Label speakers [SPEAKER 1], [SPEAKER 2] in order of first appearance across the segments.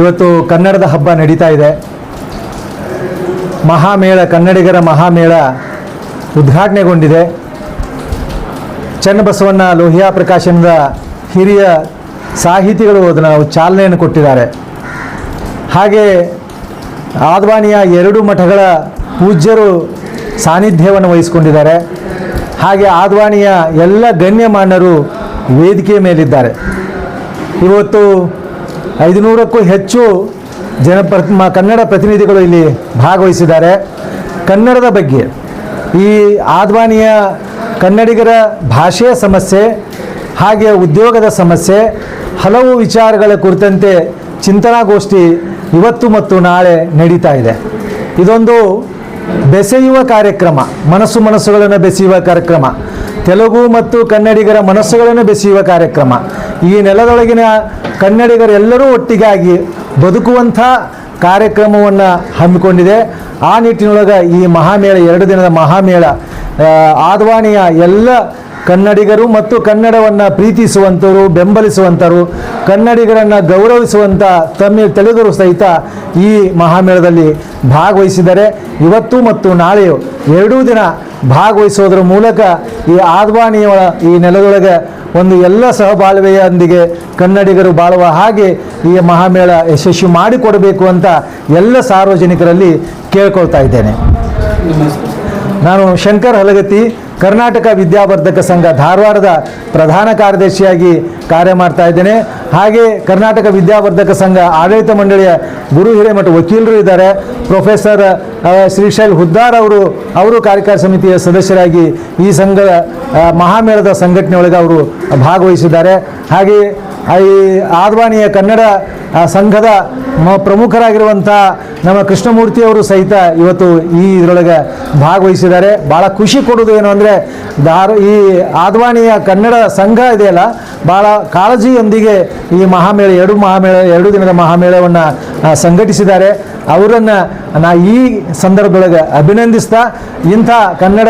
[SPEAKER 1] ಇವತ್ತು ಕನ್ನಡದ ಹಬ್ಬ ನಡೀತಾ ಇದೆ. ಮಹಾಮೇಳ, ಕನ್ನಡಿಗರ ಮಹಾಮೇಳ ಉದ್ಘಾಟನೆಗೊಂಡಿದೆ. ಚನ್ನಬಸವಣ್ಣ ಲೋಹಿಯಾ ಪ್ರಕಾಶನದ ಹಿರಿಯ ಸಾಹಿತಿಗಳು ಅದನ್ನು ಚಾಲನೆಯನ್ನು ಕೊಟ್ಟಿದ್ದಾರೆ. ಹಾಗೆ ಆದ್ವಾನಿಯ 2 ಮಠಗಳ ಪೂಜ್ಯರು ಸಾನ್ನಿಧ್ಯವನ್ನು ವಹಿಸಿಕೊಂಡಿದ್ದಾರೆ. ಹಾಗೆ ಆದ್ವಾನಿಯ ಎಲ್ಲ ಗಣ್ಯಮಾನ್ಯರು ವೇದಿಕೆಯ ಮೇಲಿದ್ದಾರೆ. ಇವತ್ತು 500ಕ್ಕೂ ಹೆಚ್ಚು ಕನ್ನಡ ಪ್ರತಿನಿಧಿಗಳು ಇಲ್ಲಿ ಭಾಗವಹಿಸಿದ್ದಾರೆ. ಕನ್ನಡದ ಬಗ್ಗೆ, ಈ ಆದ್ವಾನಿಯ ಕನ್ನಡಿಗರ ಭಾಷೆಯ ಸಮಸ್ಯೆ, ಹಾಗೆ ಉದ್ಯೋಗದ ಸಮಸ್ಯೆ, ಹಲವು ವಿಚಾರಗಳ ಕುರಿತಂತೆ ಚಿಂತನಾಗೋಷ್ಠಿ ಇವತ್ತು ಮತ್ತು ನಾಳೆ ನಡೀತಾ ಇದೆ. ಇದೊಂದು ಬೆಸೆಯುವ ಕಾರ್ಯಕ್ರಮ, ಮನಸ್ಸುಗಳನ್ನು ಬೆಸೆಯುವ ಕಾರ್ಯಕ್ರಮ, ತೆಲುಗು ಮತ್ತು ಕನ್ನಡಿಗರ ಮನಸ್ಸುಗಳನ್ನು ಬೆಸೆಯುವ ಕಾರ್ಯಕ್ರಮ. ಈ ನೆಲದೊಳಗಿನ ಕನ್ನಡಿಗರೆಲ್ಲರೂ ಒಟ್ಟಿಗಾಗಿ ಬದುಕುವಂಥ ಕಾರ್ಯಕ್ರಮವನ್ನು ಹಮ್ಮಿಕೊಂಡಿದೆ. ಆ ನಿಟ್ಟಿನೊಳಗೆ ಈ ಮಹಾಮೇಳ, 2 ದಿನದ ಮಹಾಮೇಳ ಆದ್ವಾನಿಯ ಎಲ್ಲ ಕನ್ನಡಿಗರು ಮತ್ತು ಕನ್ನಡವನ್ನು ಪ್ರೀತಿಸುವಂಥವರು, ಬೆಂಬಲಿಸುವಂಥವರು, ಕನ್ನಡಿಗರನ್ನು ಗೌರವಿಸುವಂಥ ತೆಲುಗರು ಸಹಿತ ಈ ಮಹಾಮೇಳದಲ್ಲಿ ಭಾಗವಹಿಸಿದ್ದಾರೆ. ಇವತ್ತು ಮತ್ತು ನಾಳೆಯು 2 ದಿನ ಭಾಗವಹಿಸೋದ್ರ ಮೂಲಕ ಈ ಆದ್ವಾನಿಯ ಈ ನೆಲದೊಳಗೆ ಒಂದು ಎಲ್ಲ ಸಹಬಾಳ್ವೆಯೊಂದಿಗೆ ಕನ್ನಡಿಗರು ಬಾಳುವ ಹಾಗೆ ಈ ಮಹಾಮೇಳ ಯಶಸ್ವಿ ಮಾಡಿಕೊಡಬೇಕು ಅಂತ ಎಲ್ಲ ಸಾರ್ವಜನಿಕರಲ್ಲಿ ಕೇಳ್ಕೊಳ್ತಾ ಇದ್ದೇನೆ. ನಾನು ಶಂಕರ್ ಹಲಗತ್ತಿ, ಕರ್ನಾಟಕ ವಿದ್ಯಾವರ್ಧಕ ಸಂಘ ಧಾರವಾಡದ ಪ್ರಧಾನ ಕಾರ್ಯದರ್ಶಿಯಾಗಿ ಕಾರ್ಯ ಮಾಡ್ತಾ ಇದ್ದೇನೆ. ಹಾಗೆ ಕರ್ನಾಟಕ ವಿದ್ಯಾವರ್ಧಕ ಸಂಘ ಆಡಳಿತ ಮಂಡಳಿಯ ಗುರು ಹಿರೇಮಠ ವಕೀಲರು ಇದ್ದಾರೆ. ಪ್ರೊಫೆಸರ್ ಶ್ರೀಶೈಲ್ ಹುದ್ದಾರ್ ಅವರು ಕಾರ್ಯಕಾರಿ ಸಮಿತಿಯ ಸದಸ್ಯರಾಗಿ ಈ ಸಂಘದ ಮಹಾಮೇಳದ ಸಂಘಟನೆಯೊಳಗೆ ಅವರು ಭಾಗವಹಿಸಿದ್ದಾರೆ. ಹಾಗೆ ಈ ಆದ್ವಾನಿಯ ಕನ್ನಡ ಸಂಘದ ಪ್ರಮುಖರಾಗಿರುವಂಥ ನಮ್ಮ ಕೃಷ್ಣಮೂರ್ತಿಯವರು ಸಹಿತ ಇವತ್ತು ಈ ಇದರೊಳಗೆ ಭಾಗವಹಿಸಿದ್ದಾರೆ. ಭಾಳ ಖುಷಿ ಕೊಡೋದು ಏನು ಅಂದರೆ, ಈ ಆದ್ವಾನಿಯ ಕನ್ನಡ ಸಂಘ ಇದೆಯಲ್ಲ, ಭಾಳ ಕಾಳಜಿಯೊಂದಿಗೆ ಈ ಮಹಾಮೇಳ 2 ದಿನದ ಮಹಾಮೇಳವನ್ನು ಸಂಘಟಿಸಿದ್ದಾರೆ. ಅವರನ್ನು ಈ ಸಂದರ್ಭದೊಳಗೆ ಅಭಿನಂದಿಸ್ತಾ, ಇಂಥ ಕನ್ನಡ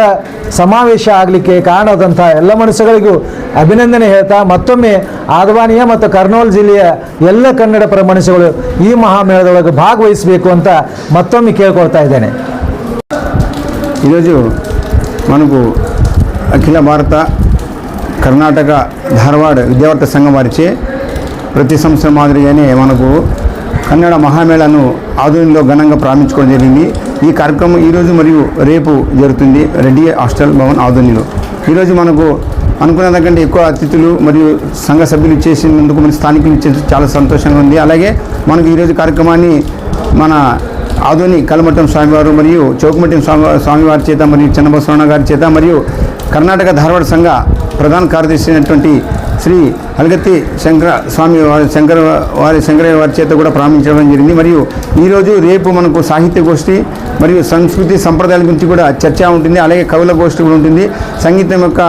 [SPEAKER 1] ಸಮಾವೇಶ ಆಗಲಿಕ್ಕೆ ಕಾರಣವಾದಂಥ ಎಲ್ಲ ಮನಸ್ಸುಗಳಿಗೂ ಅಭಿನಂದನೆ ಹೇಳ್ತಾ, ಮತ್ತೊಮ್ಮೆ ಆದ್ವಾನಿಯ ಮತ್ತು ಕರ್ನೂಲ್ ಜಿಲ್ಲೆಯ ಎಲ್ಲ ಕನ್ನಡ ಪರ ಮನಸ್ಸುಗಳು ಈ ಮಹಾಮೇಳದೊಳಗೆ ಭಾಗವಹಿಸಬೇಕು ಅಂತ మత్తొమ్మి కేಳ್ಕೊಳ್ತಾ ఇದ್ದೇನೆ.
[SPEAKER 2] ఈరోజు మనకు అఖిల భారత కర్ణాటక ధారవాడ విద్యావర్ధక సంఘం వారిచే ప్రతి సంవత్సరం మాదిరిగానే మనకు కన్నడ మహామేళను ఆధునిలో ఘనంగా ప్రారంభించుకోవడం జరిగింది. ఈ కార్యక్రమం ఈరోజు మరియు రేపు జరుగుతుంది రెడ్డి హాస్టల్ భవన్ ఆధునిలో. ఈరోజు మనకు అనుకున్న దానికంటే ఎక్కువ అతిథులు మరియు సంఘ సభ్యులు చేసినందుకు మన స్థానికులు ఇచ్చేందుకు చాలా సంతోషంగా ఉంది. అలాగే మనకు ఈరోజు కార్యక్రమాన్ని మన ఆధుని కలమట్టం స్వామివారు మరియు చౌకమట్టం స్వామివారి చేత మరియు చన్నబసవಣ್ణ గారి చేత మరియు కర్ణాటక ధారవాడ సంఘ ప్రధాన కార్యదర్శి అయినటువంటి శ్రీ హలగత్తి శంకరయ్య వారి చేత కూడా ప్రారంభించడం జరిగింది. మరియు ఈరోజు రేపు మనకు సాహిత్య గోష్ఠి మరియు సంస్కృతి సంప్రదాయాల గురించి కూడా చర్చ ఉంటుంది. అలాగే కవుల గోష్ఠి కూడా ఉంటుంది. సంగీతం యొక్క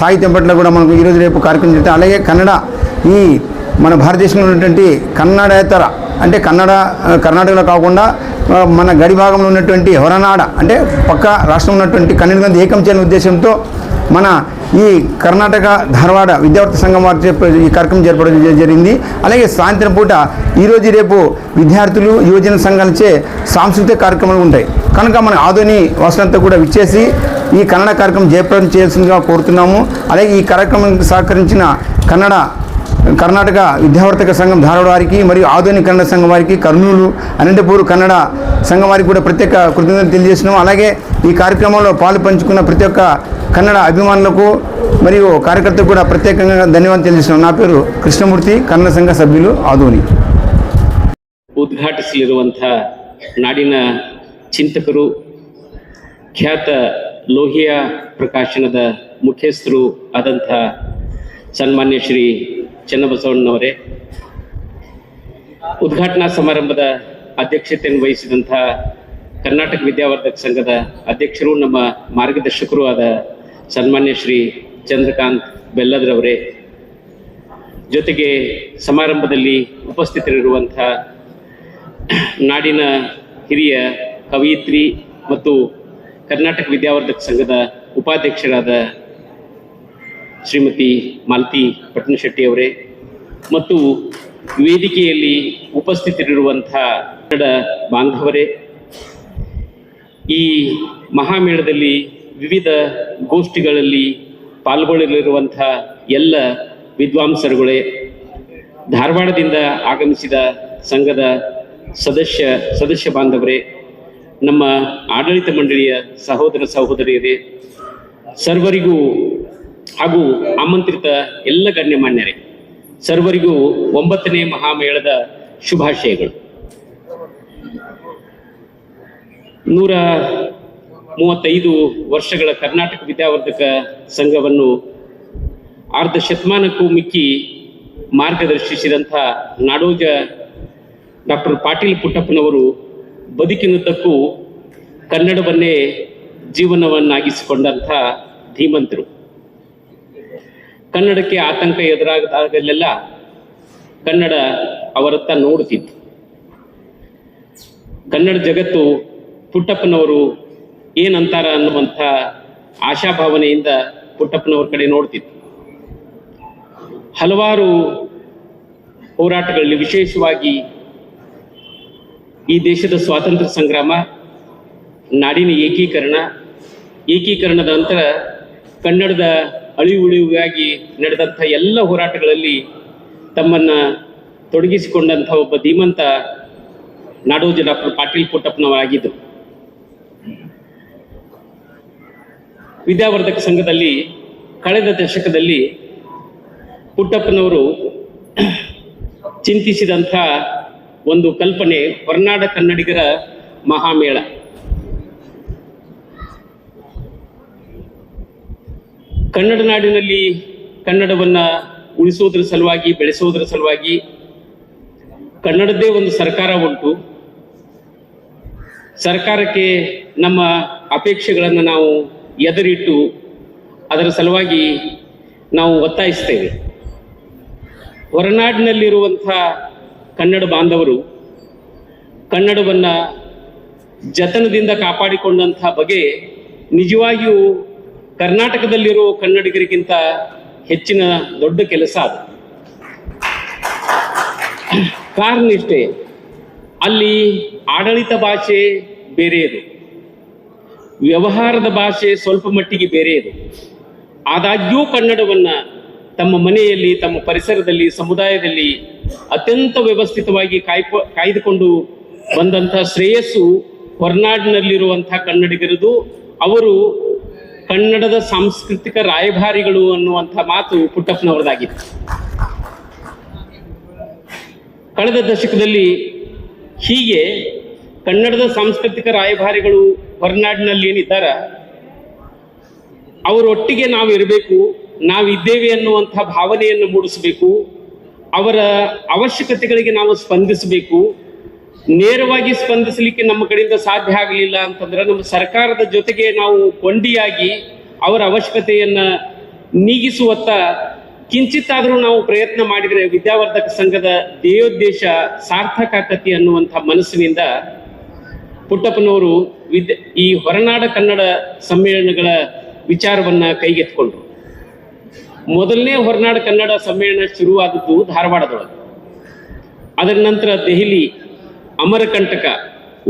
[SPEAKER 2] సాహిత్యం పట్ల కూడా మనకు ఈరోజు రేపు కార్యక్రమం జరుగుతుంది. అలాగే కన్నడ, ఈ మన భారతదేశంలో ఉన్నటువంటి కన్నడేతర అంటే కర్ణాటకలో కాకుండా మన గడి భాగంలో ఉన్నటువంటి హొరనాడ అంటే పక్క రాష్ట్రంలో ఉన్నటువంటి కన్నడ ఏకం చేయాలనే ఉద్దేశంతో మన ఈ కర్ణాటక ధారవాడ విద్యావర్ధక సంఘం వారి ఈ కార్యక్రమం జరపడం జరిగింది. అలాగే సాయంత్రం పూట ఈరోజు రేపు విద్యార్థులు యువజన సంఘాలచే సాంస్కృతిక కార్యక్రమాలు ఉంటాయి. కనుక మన ఆధుని వాసులంతా కూడా విచ్చేసి ఈ కన్నడ కార్యక్రమం జయప్రదం చేయాల్సిందిగా కోరుతున్నాము. అలాగే ఈ కార్యక్రమానికి సహకరించిన కర్ణాటక విద్యావర్ధక సంఘం ధారవాడ వారికి మరియు ఆధునిక కన్నడ సంఘం వారికి, కర్నూలు అనంతపూర్ కన్నడ సంఘం వారికి కూడా ప్రత్యేక కృతజ్ఞతలు తెలియజేస్తున్నాం. అలాగే ఈ కార్యక్రమంలో పాలు పంచుకున్న ప్రతి ఒక్క కన్నడ అభిమానులకు మరియు కార్యకర్తలకు కూడా ప్రత్యేకంగా ధన్యవాదాలు తెలియజేస్తున్నాం. నా పేరు కృష్ణమూర్తి, కన్నಡ సంఘ సభ్యులు ఆధుని.
[SPEAKER 3] ಉದ್ಘಾಟಿಸಲಿರುವಂತಹ ನಾಡಿನ ಚಿಂತಕರು, ಖ್ಯಾತ ಲೋಹಿಯಾ ಪ್ರಕಾಶನದ ಮುಖ್ಯಸ್ಥರು ಆದಂಥ ಸನ್ಮಾನ್ಯ ಶ್ರೀ ಚನ್ನಬಸವಣ್ಣನವರೇ, ಉದ್ಘಾಟನಾ ಸಮಾರಂಭದ ಅಧ್ಯಕ್ಷತೆಯನ್ನು ವಹಿಸಿದಂಥ ಕರ್ನಾಟಕ ವಿದ್ಯಾವರ್ಧಕ ಸಂಘದ ಅಧ್ಯಕ್ಷರು, ನಮ್ಮ ಮಾರ್ಗದರ್ಶಕರು ಆದ ಸನ್ಮಾನ್ಯ ಶ್ರೀ ಚಂದ್ರಕಾಂತ್ ಬೆಲ್ಲದ್ರವರೇ, ಜೊತೆಗೆ ಸಮಾರಂಭದಲ್ಲಿ ಉಪಸ್ಥಿತರಿರುವಂಥ ನಾಡಿನ ಹಿರಿಯ ಕವಯಿತ್ರಿ ಮತ್ತು ಕರ್ನಾಟಕ ವಿದ್ಯಾವರ್ಧಕ ಸಂಘದ ಉಪಾಧ್ಯಕ್ಷರಾದ ಶ್ರೀಮತಿ ಮಾಲತಿ ಪಟ್ಟಣಶೆಟ್ಟಿ ಅವರೇ, ಮತ್ತು ವೇದಿಕೆಯಲ್ಲಿ ಉಪಸ್ಥಿತರಿರುವಂಥ ಕನ್ನಡ ಬಾಂಧವರೇ, ಈ ಮಹಾಮೇಳದಲ್ಲಿ ವಿವಿಧ ಗೋಷ್ಠಿಗಳಲ್ಲಿ ಪಾಲ್ಗೊಳ್ಳಲಿರುವಂಥ ಎಲ್ಲ ವಿದ್ವಾಂಸರುಗಳೇ, ಧಾರವಾಡದಿಂದ ಆಗಮಿಸಿದ ಸಂಘದ ಸದಸ್ಯ ಬಾಂಧವರೇ, ನಮ್ಮ ಆಡಳಿತ ಮಂಡಳಿಯ ಸಹೋದರ ಸಹೋದರಿಯರೇ, ಸರ್ವರಿಗೂ ಹಾಗೂ ಆಮಂತ್ರಿತ ಎಲ್ಲ ಗಣ್ಯಮಾನ್ಯರೇ, ಸರ್ವರಿಗೂ 9ನೇ ಮಹಾಮೇಳದ ಶುಭಾಶಯಗಳು. 135 ವರ್ಷಗಳ ಕರ್ನಾಟಕ ವಿದ್ಯಾವರ್ಧಕ ಸಂಘವನ್ನು ಅರ್ಧ ಶತಮಾನಕ್ಕೂ ಮಿಕ್ಕಿ ಮಾರ್ಗದರ್ಶಿಸಿದಂಥ ನಾಡೋಜ ಡಾಕ್ಟರ್ ಪಾಟೀಲ್ ಪುಟ್ಟಪ್ಪನವರು ಬದುಕಿನುದ್ದಕ್ಕೂ ಕನ್ನಡವನ್ನೇ ಜೀವನವನ್ನಾಗಿಸಿಕೊಂಡಂಥ ಧೀಮಂತರು. ಕನ್ನಡಕ್ಕೆ ಆತಂಕ ಎದುರಾದಾಗಲೆಲ್ಲ ಕನ್ನಡ ಅವರತ್ತ ನೋಡುತ್ತಿತ್ತು. ಕನ್ನಡ ಜಗತ್ತು ಪುಟ್ಟಪ್ಪನವರು ಏನಂತಾರ ಅನ್ನುವಂಥ ಆಶಾಭಾವನೆಯಿಂದ ಪುಟ್ಟಪ್ಪನವ್ರ ಕಡೆ ನೋಡ್ತಿತ್ತು. ಹಲವಾರು ಹೋರಾಟಗಳಲ್ಲಿ, ವಿಶೇಷವಾಗಿ ಈ ದೇಶದ ಸ್ವಾತಂತ್ರ್ಯ ಸಂಗ್ರಾಮ, ನಾಡಿನ ಏಕೀಕರಣದ ನಂತರ ಕನ್ನಡದ ಅಳಿವುಳಿಗಾಗಿ ನಡೆದಂಥ ಎಲ್ಲ ಹೋರಾಟಗಳಲ್ಲಿ ತಮ್ಮನ್ನು ತೊಡಗಿಸಿಕೊಂಡಂಥ ಒಬ್ಬ ಧೀಮಂತ ನಾಡೋಜ ಡಾಕ್ಟರ್ ಪಾಟೀಲ್ ಪುಟ್ಟಪ್ಪನವರಾಗಿದ್ದರು. ವಿದ್ಯಾವರ್ಧಕ ಸಂಘದಲ್ಲಿ ಕಳೆದ ದಶಕದಲ್ಲಿ ಪುಟ್ಟಪ್ಪನವರು ಚಿಂತಿಸಿದಂಥ ಒಂದು ಕಲ್ಪನೆ ಹೊರನಾಡ ಕನ್ನಡಿಗರ ಮಹಾಮೇಳ. ಕನ್ನಡ ನಾಡಿನಲ್ಲಿ ಕನ್ನಡವನ್ನು ಉಳಿಸೋದ್ರ ಸಲುವಾಗಿ, ಬೆಳೆಸೋದ್ರ ಸಲುವಾಗಿ ಕನ್ನಡದ್ದೇ ಒಂದು ಸರ್ಕಾರ ಉಂಟು. ಸರ್ಕಾರಕ್ಕೆ ನಮ್ಮ ಅಪೇಕ್ಷೆಗಳನ್ನು ನಾವು ಎದುರಿಟ್ಟು ಅದರ ಸಲುವಾಗಿ ನಾವು ಒತ್ತಾಯಿಸ್ತೇವೆ. ಹೊರನಾಡಿನಲ್ಲಿರುವಂಥ ಕನ್ನಡ ಬಾಂಧವರು ಕನ್ನಡವನ್ನು ಜತನದಿಂದ ಕಾಪಾಡಿಕೊಂಡಂಥ ಬಗೆ ನಿಜವಾಗಿಯೂ ಕರ್ನಾಟಕದಲ್ಲಿರೋ ಕನ್ನಡಿಗರಿಗಿಂತ ಹೆಚ್ಚಿನ ದೊಡ್ಡ ಕೆಲಸ ಅದು. ಕಾರಣ ಇಷ್ಟೇ, ಅಲ್ಲಿ ಆಡಳಿತ ಭಾಷೆ ಬೇರೆಯದು, ವ್ಯವಹಾರದ ಭಾಷೆ ಸ್ವಲ್ಪ ಮಟ್ಟಿಗೆ ಬೇರೆಯದು. ಆದಾಗ್ಯೂ ಕನ್ನಡವನ್ನು ತಮ್ಮ ಮನೆಯಲ್ಲಿ, ತಮ್ಮ ಪರಿಸರದಲ್ಲಿ, ಸಮುದಾಯದಲ್ಲಿ ಅತ್ಯಂತ ವ್ಯವಸ್ಥಿತವಾಗಿ ಕಾಯ್ದುಕೊಂಡು ಬಂದಂಥ ಶ್ರೇಯಸ್ಸು ಹೊರನಾಡಿನಲ್ಲಿರುವಂಥ ಕನ್ನಡಿಗರದು. ಅವರು ಕನ್ನಡದ ಸಾಂಸ್ಕೃತಿಕ ರಾಯಭಾರಿಗಳು ಅನ್ನುವಂಥ ಮಾತು ಪುಟ್ಟಪ್ಪನವರದಾಗಿತ್ತು. ಕಳೆದ ದಶಕದಲ್ಲಿ ಹೀಗೆ ಕನ್ನಡದ ಸಾಂಸ್ಕೃತಿಕ ರಾಯಭಾರಿಗಳು ಹೊರನಾಡಿನಲ್ಲಿ ಏನಿದ್ದಾರ, ಅವರೊಟ್ಟಿಗೆ ನಾವು ಇರಬೇಕು, ನಾವಿದ್ದೇವೆ ಅನ್ನುವಂಥ ಭಾವನೆಯನ್ನು ಮೂಡಿಸಬೇಕು. ಅವರ ಅವಶ್ಯಕತೆಗಳಿಗೆ ನಾವು ಸ್ಪಂದಿಸಬೇಕು. ನೇರವಾಗಿ ಸ್ಪಂದಿಸಲಿಕ್ಕೆ ನಮ್ಮ ಕಡೆಯಿಂದ ಸಾಧ್ಯ ಆಗಲಿಲ್ಲ ಅಂತಂದ್ರೆ ನಮ್ಮ ಸರ್ಕಾರದ ಜೊತೆಗೆ ನಾವು ಕೊಂಡಿಯಾಗಿ ಅವರ ಅವಶ್ಯಕತೆಯನ್ನು ನೀಗಿಸುವತ್ತ ಕಿಂಚಿತ್ತಾದರೂ ನಾವು ಪ್ರಯತ್ನ ಮಾಡಿದರೆ ವಿದ್ಯಾವರ್ಧಕ ಸಂಘದ ಧ್ಯೇಯೋದ್ದೇಶ ಸಾರ್ಥಕ ಆಕತಿ ಅನ್ನುವಂಥ ಮನಸ್ಸಿನಿಂದ ಪುಟ್ಟಪ್ಪನವರು ಈ ಹೊರನಾಡ ಕನ್ನಡ ಸಮ್ಮೇಳನಗಳ ವಿಚಾರವನ್ನು ಕೈಗೆತ್ತಿಕೊಂಡ್ರು. ಮೊದಲನೇ ಹೊರನಾಡ ಕನ್ನಡ ಸಮ್ಮೇಳನ ಶುರುವಾದದ್ದು ಧಾರವಾಡದೊಳಗೆ. ಅದರ ನಂತರ ದೆಹಲಿ, ಅಮರಕಂಟಕ,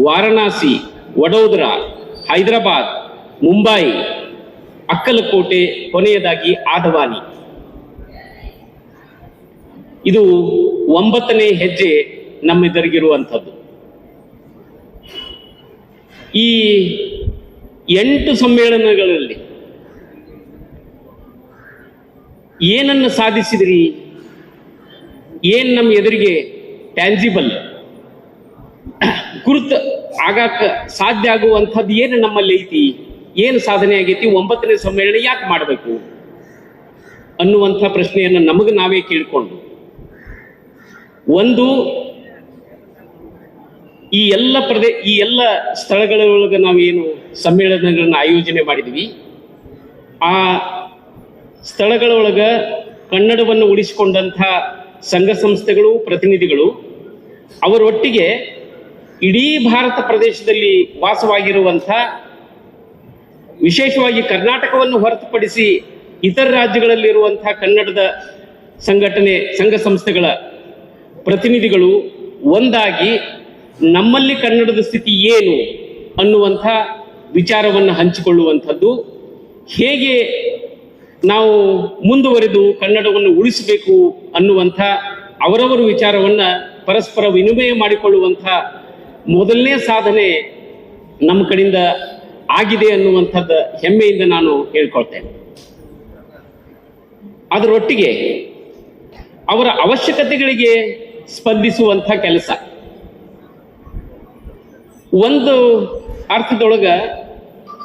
[SPEAKER 3] ವಾರಣಾಸಿ, ವಡೋದರಾ, ಹೈದರಾಬಾದ್, ಮುಂಬೈ, ಅಕ್ಕಲಕೋಟೆ, ಕೊನೆಯದಾಗಿ ಆದವಾನಿ. ಇದು 9ನೇ ಹೆಜ್ಜೆ ನಮ್ಮೆದುರಿಗಿರುವಂಥದ್ದು. ಈ 8 ಸಮ್ಮೇಳನಗಳಲ್ಲಿ ಏನನ್ನು ಸಾಧಿಸಿದ್ರಿ, ಏನು ನಮ್ಮ ಎದುರಿಗೆ ಟ್ಯಾಂಜಿಬಲ್ ಗುರುತು ಆಗಾಕ ಸಾಧ್ಯ ಆಗುವಂಥದ್ದು ಏನು ನಮ್ಮಲ್ಲಿ ಐತಿ, ಏನು ಸಾಧನೆ ಆಗೈತಿ, 9ನೇ ಸಮ್ಮೇಳನ ಯಾಕೆ ಮಾಡಬೇಕು ಅನ್ನುವಂಥ ಪ್ರಶ್ನೆಯನ್ನು ನಮಗೆ ನಾವೇ ಕೇಳಿಕೊಂಡು, ಒಂದು ಈ ಎಲ್ಲ ಸ್ಥಳಗಳೊಳಗೆ ನಾವೇನು ಸಮ್ಮೇಳನಗಳನ್ನ ಆಯೋಜನೆ ಮಾಡಿದ್ವಿ, ಆ ಸ್ಥಳಗಳೊಳಗೆ ಕನ್ನಡವನ್ನು ಉಳಿಸಿಕೊಂಡಂಥ ಸಂಘ ಸಂಸ್ಥೆಗಳು, ಪ್ರತಿನಿಧಿಗಳು ಅವರೊಟ್ಟಿಗೆ ಇಡೀ ಭಾರತ ಪ್ರದೇಶದಲ್ಲಿ ವಾಸವಾಗಿರುವಂಥ, ವಿಶೇಷವಾಗಿ ಕರ್ನಾಟಕವನ್ನು ಹೊರತುಪಡಿಸಿ ಇತರ ರಾಜ್ಯಗಳಲ್ಲಿರುವಂಥ ಕನ್ನಡದ ಸಂಘಟನೆ, ಸಂಘ ಸಂಸ್ಥೆಗಳ ಪ್ರತಿನಿಧಿಗಳು ಒಂದಾಗಿ ನಮ್ಮಲ್ಲಿ ಕನ್ನಡದ ಸ್ಥಿತಿ ಏನು ಅನ್ನುವಂಥ ವಿಚಾರವನ್ನು ಹಂಚಿಕೊಳ್ಳುವಂಥದ್ದು, ಹೇಗೆ ನಾವು ಮುಂದುವರೆದು ಕನ್ನಡವನ್ನು ಉಳಿಸಬೇಕು ಅನ್ನುವಂಥ ಅವರವರ ವಿಚಾರವನ್ನು ಪರಸ್ಪರ ವಿನಿಮಯ ಮಾಡಿಕೊಳ್ಳುವಂಥ ಮೊದಲನೇ ಸಾಧನೆ ನಮ್ಮ ಕಡೆಯಿಂದ ಆಗಿದೆ ಅನ್ನುವಂಥದ್ದು ಹೆಮ್ಮೆಯಿಂದ ನಾನು ಹೇಳ್ಕೊಳ್ತೇನೆ. ಅದರೊಟ್ಟಿಗೆ ಅವರ ಅವಶ್ಯಕತೆಗಳಿಗೆ ಸ್ಪಂದಿಸುವಂಥ ಕೆಲಸ. ಒಂದು ಅರ್ಥದೊಳಗೆ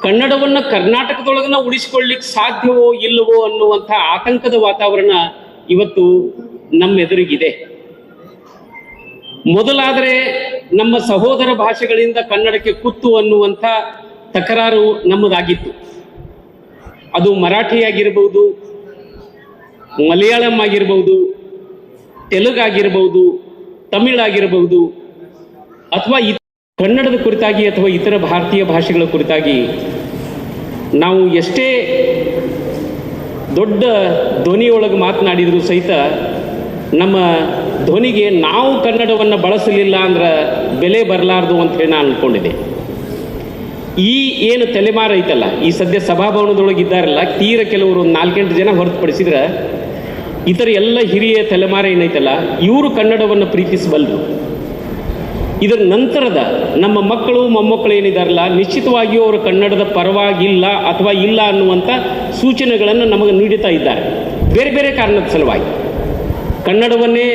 [SPEAKER 3] ಕನ್ನಡವನ್ನು ಕರ್ನಾಟಕದೊಳಗನ ಉಳಿಸಿಕೊಳ್ಳಿಕ್ಕೆ ಸಾಧ್ಯವೋ ಇಲ್ಲವೋ ಅನ್ನುವಂಥ ಆತಂಕದ ವಾತಾವರಣ ಇವತ್ತು ನಮ್ಮೆದುರಿಗಿದೆ. ಮೊದಲಾದರೆ ನಮ್ಮ ಸಹೋದರ ಭಾಷೆಗಳಿಂದ ಕನ್ನಡಕ್ಕೆ ಕುತ್ತು ಅನ್ನುವಂಥ ತಕರಾರು ನಮ್ಮದಾಗಿತ್ತು. ಅದು ಮರಾಠಿ ಆಗಿರ್ಬೋದು, ಮಲಯಾಳಂ ಆಗಿರ್ಬೋದು, ತೆಲುಗಾಗಿರ್ಬೋದು, ತಮಿಳಾಗಿರ್ಬೋದು, ಅಥವಾ ಕನ್ನಡದ ಕುರಿತಾಗಿ ಅಥವಾ ಇತರ ಭಾರತೀಯ ಭಾಷೆಗಳ ಕುರಿತಾಗಿ ನಾವು ಎಷ್ಟೇ ದೊಡ್ಡ ಧ್ವನಿಯೊಳಗೆ ಮಾತನಾಡಿದರೂ ಸಹಿತ ನಮ್ಮ ಧ್ವನಿಗೆ ನಾವು ಕನ್ನಡವನ್ನು ಬಳಸಲಿಲ್ಲ ಅಂದ್ರೆ ಬೆಲೆ ಬರಲಾರ್ದು ಅಂತ ಹೇಳಿ ನಾನು ಅಂದ್ಕೊಂಡಿದ್ದೆ. ಈ ಏನು ತಲೆಮಾರು ಐತಲ್ಲ, ಈ ಸದ್ಯ ಸಭಾಭವನದೊಳಗೆ ಇದ್ದಾರಲ್ಲ, ತೀರ ಕೆಲವರು ಒಂದು 4-8 ಜನ ಹೊರತುಪಡಿಸಿದ್ರೆ ಇತರ ಎಲ್ಲ ಹಿರಿಯ ತಲೆಮಾರು ಏನೈತಲ್ಲ, ಇವರು ಕನ್ನಡವನ್ನು ಪ್ರೀತಿಸಬಲ್ಲರು. ಇದರ ನಂತರದ ನಮ್ಮ ಮಕ್ಕಳು ಮೊಮ್ಮಕ್ಕಳು ಏನಿದಾರಲ್ಲ, ನಿಶ್ಚಿತವಾಗಿಯೂ ಅವರು ಕನ್ನಡದ ಪರವಾಗಿಲ್ಲ ಅಥವಾ ಇಲ್ಲ ಅನ್ನುವಂಥ ಸೂಚನೆಗಳನ್ನು ನಮಗೆ ನೀಡುತ್ತಾ ಇದ್ದಾರೆ. ಬೇರೆ ಬೇರೆ ಕಾರಣದ ಸಲುವಾಗಿ ಕನ್ನಡವನ್ನೇ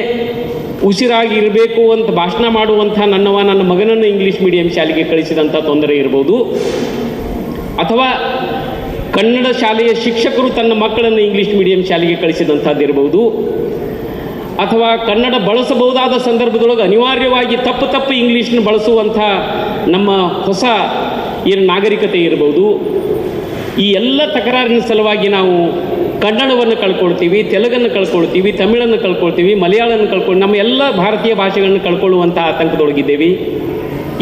[SPEAKER 3] ಉಸಿರಾಗಿ ಇರಬೇಕು ಅಂತ ಭಾಷಣ ಮಾಡುವಂಥ ನನ್ನ ಮಗನನ್ನು ಇಂಗ್ಲೀಷ್ ಮೀಡಿಯಂ ಶಾಲೆಗೆ ಕಳಿಸಿದಂಥ ತೊಂದರೆ ಇರ್ಬೋದು, ಅಥವಾ ಕನ್ನಡ ಶಾಲೆಯ ಶಿಕ್ಷಕರು ತನ್ನ ಮಕ್ಕಳನ್ನು ಇಂಗ್ಲೀಷ್ ಮೀಡಿಯಂ ಶಾಲೆಗೆ ಕಳಿಸಿದಂಥದ್ದು ಇರ್ಬೋದು, ಅಥವಾ ಕನ್ನಡ ಬಳಸಬಹುದಾದ ಸಂದರ್ಭದೊಳಗೆ ಅನಿವಾರ್ಯವಾಗಿ ತಪ್ಪು ಇಂಗ್ಲೀಷ್ನ ಬಳಸುವಂಥ ನಮ್ಮ ಹೊಸ ಏನು ನಾಗರಿಕತೆ ಇರ್ಬೋದು. ಈ ಎಲ್ಲ ತಕರಾರಿನ ಸಲುವಾಗಿ ನಾವು ಕನ್ನಡವನ್ನು ಕಳ್ಕೊಳ್ತೀವಿ, ತೆಲುಗನ್ನು ಕಳ್ಕೊಳ್ತೀವಿ, ತಮಿಳನ್ನು ಕಳ್ಕೊಳ್ತೀವಿ, ಮಲಯಾಳವನ್ನು ನಮ್ಮ ಎಲ್ಲ ಭಾರತೀಯ ಭಾಷೆಗಳನ್ನು ಕಳ್ಕೊಳ್ಳುವಂಥ ಆತಂಕದೊಳಗಿದ್ದೇವೆ.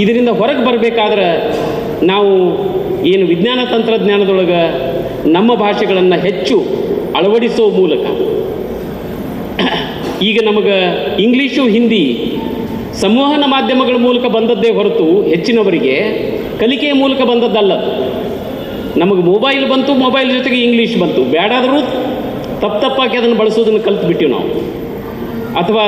[SPEAKER 3] ಇದರಿಂದ ಹೊರಗೆ ಬರಬೇಕಾದ್ರೆ ನಾವು ಏನು ವಿಜ್ಞಾನ ತಂತ್ರಜ್ಞಾನದೊಳಗೆ ನಮ್ಮ ಭಾಷೆಗಳನ್ನು ಹೆಚ್ಚು ಅಳವಡಿಸುವ ಮೂಲಕ, ಈಗ ನಮಗೆ ಇಂಗ್ಲೀಷು ಹಿಂದಿ ಸಂವಹನ ಮಾಧ್ಯಮಗಳ ಮೂಲಕ ಬಂದದ್ದೇ ಹೊರತು ಹೆಚ್ಚಿನವರಿಗೆ ಕಲಿಕೆಯ ಮೂಲಕ ಬಂದದ್ದಲ್ಲ. ನಮಗೆ ಮೊಬೈಲ್ ಬಂತು, ಮೊಬೈಲ್ ಜೊತೆಗೆ ಇಂಗ್ಲೀಷ್ ಬಂತು, ಬೇಡಾದರೂ ತಪ್ಪಾಗಿ ಅದನ್ನು ಬಳಸೋದನ್ನು ಕಲ್ತ್ಬಿಟ್ಟಿವಿ ನಾವು. ಅಥವಾ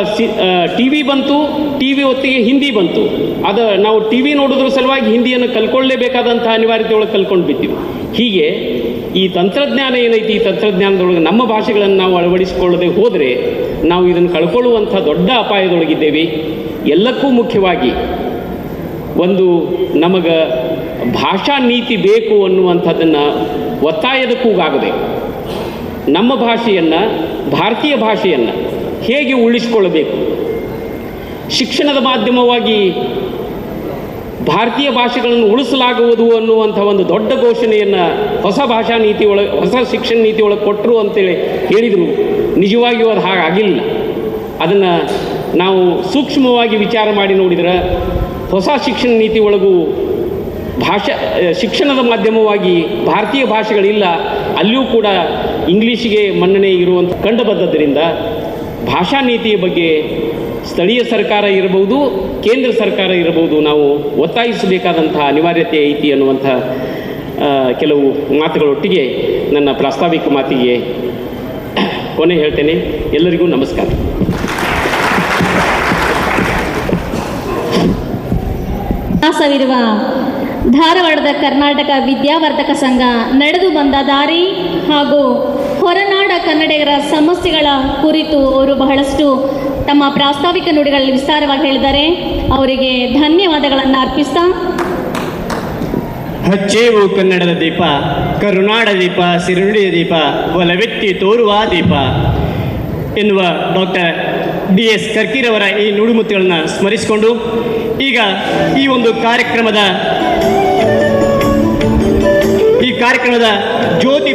[SPEAKER 3] ಟಿ ವಿ ಬಂತು, ಟಿ ವಿ ಹೊತ್ತಿಗೆ ಹಿಂದಿ ಬಂತು, ಅದು ನಾವು ಟಿ ವಿ ನೋಡೋದ್ರ ಸಲುವಾಗಿ ಹಿಂದಿಯನ್ನು ಕಲ್ಕೊಳ್ಳೇಬೇಕಾದಂಥ ಅನಿವಾರ್ಯತೆ ಒಳಗೆ ಕಲ್ಕೊಂಡು ಬಿಟ್ಟಿವಿ. ಹೀಗೆ ಈ ತಂತ್ರಜ್ಞಾನ ಏನೈತಿ, ಈ ತಂತ್ರಜ್ಞಾನದೊಳಗೆ ನಮ್ಮ ಭಾಷೆಗಳನ್ನು ನಾವು ಅಳವಡಿಸಿಕೊಳ್ಳದೆ ಹೋದರೆ ನಾವು ಇದನ್ನು ಕಳ್ಕೊಳ್ಳುವಂಥ ದೊಡ್ಡ ಅಪಾಯದೊಳಗಿದ್ದೇವೆ. ಎಲ್ಲಕ್ಕೂ ಮುಖ್ಯವಾಗಿ ಒಂದು ನಮಗೆ ಭಾಷಾ ನೀತಿ ಬೇಕು ಅನ್ನುವಂಥದ್ದನ್ನು ಒತ್ತಾಯದ ಕೂಗಾಗಬೇಕು. ನಮ್ಮ ಭಾಷೆಯನ್ನು, ಭಾರತೀಯ ಭಾಷೆಯನ್ನು ಹೇಗೆ ಉಳಿಸಿಕೊಳ್ಳಬೇಕು, ಶಿಕ್ಷಣದ ಮಾಧ್ಯಮವಾಗಿ ಭಾರತೀಯ ಭಾಷೆಗಳನ್ನು ಉಳಿಸಲಾಗುವುದು ಅನ್ನುವಂಥ ಒಂದು ದೊಡ್ಡ ಘೋಷಣೆಯನ್ನು ಹೊಸ ಭಾಷಾ ನೀತಿ ಒಳಗೆ, ಹೊಸ ಶಿಕ್ಷಣ ನೀತಿ ಒಳಗೆ ಕೊಟ್ಟರು ಅಂತೇಳಿ ಹೇಳಿದರು. ನಿಜವಾಗಿಯೂ ಅದು ಹಾಗಾಗಿಲ್ಲ. ಅದನ್ನು ನಾವು ಸೂಕ್ಷ್ಮವಾಗಿ ವಿಚಾರ ಮಾಡಿ ನೋಡಿದರೆ ಹೊಸ ಶಿಕ್ಷಣ ನೀತಿ ಒಳಗೂ ಶಿಕ್ಷಣದ ಮಾಧ್ಯಮವಾಗಿ ಭಾರತೀಯ ಭಾಷೆಗಳಿಲ್ಲ, ಅಲ್ಲಿಯೂ ಕೂಡ ಇಂಗ್ಲೀಷಿಗೆ ಮನ್ನಣೆ ಇರುವಂಥ ಕಂಡು ಬಂದದ್ದರಿಂದ ಭಾಷಾ ನೀತಿಯ ಬಗ್ಗೆ ಸ್ಥಳೀಯ ಸರ್ಕಾರ ಇರಬಹುದು, ಕೇಂದ್ರ ಸರ್ಕಾರ ಇರಬಹುದು, ನಾವು ಒತ್ತಾಯಿಸಬೇಕಾದಂಥ ಅನಿವಾರ್ಯತೆ ಐತಿ ಅನ್ನುವಂಥ ಕೆಲವು ಮಾತುಗಳೊಟ್ಟಿಗೆ ನನ್ನ ಪ್ರಾಸ್ತಾವಿಕ ಮಾತಿಗೆ ಕೊನೆ ಹೇಳ್ತೇನೆ. ಎಲ್ಲರಿಗೂ ನಮಸ್ಕಾರ.
[SPEAKER 4] ವಿಳಾಸವಿರುವ ಧಾರವಾಡದ ಕರ್ನಾಟಕ ವಿದ್ಯಾವರ್ಧಕ ಸಂಘ ನಡೆದು ಬಂದ ದಾರಿ ಹಾಗೂ ಹೊರನಾಡ ಕನ್ನಡಿಗರ ಸಮಸ್ಯೆಗಳ ಕುರಿತು ಅವರು ಬಹಳಷ್ಟು ತಮ್ಮ ಪ್ರಾಸ್ತಾವಿಕ ನುಡಿಗಳಲ್ಲಿ ವಿಸ್ತಾರವಾಗಿ ಹೇಳಿದ್ದಾರೆ. ಅವರಿಗೆ ಧನ್ಯವಾದಗಳನ್ನು ಅರ್ಪಿಸ್ತಾ,
[SPEAKER 5] ಹಚ್ಚೇವು ಕನ್ನಡದ ದೀಪ, ಕರುನಾಡ ದೀಪ, ಸಿರುನುಡಿಯ ದೀಪ, ಒಲವೆತ್ತಿ ತೋರುವ ದೀಪ ಎನ್ನುವ ಡಾಕ್ಟರ್ DS ಕರ್ಕಿರವರ ಈ ನುಡಿಮುತ್ತುಗಳನ್ನು ಸ್ಮರಿಸಿಕೊಂಡು ಈಗ ಈ ಒಂದು ಕಾರ್ಯಕ್ರಮದ ಜ್ಯೋತಿ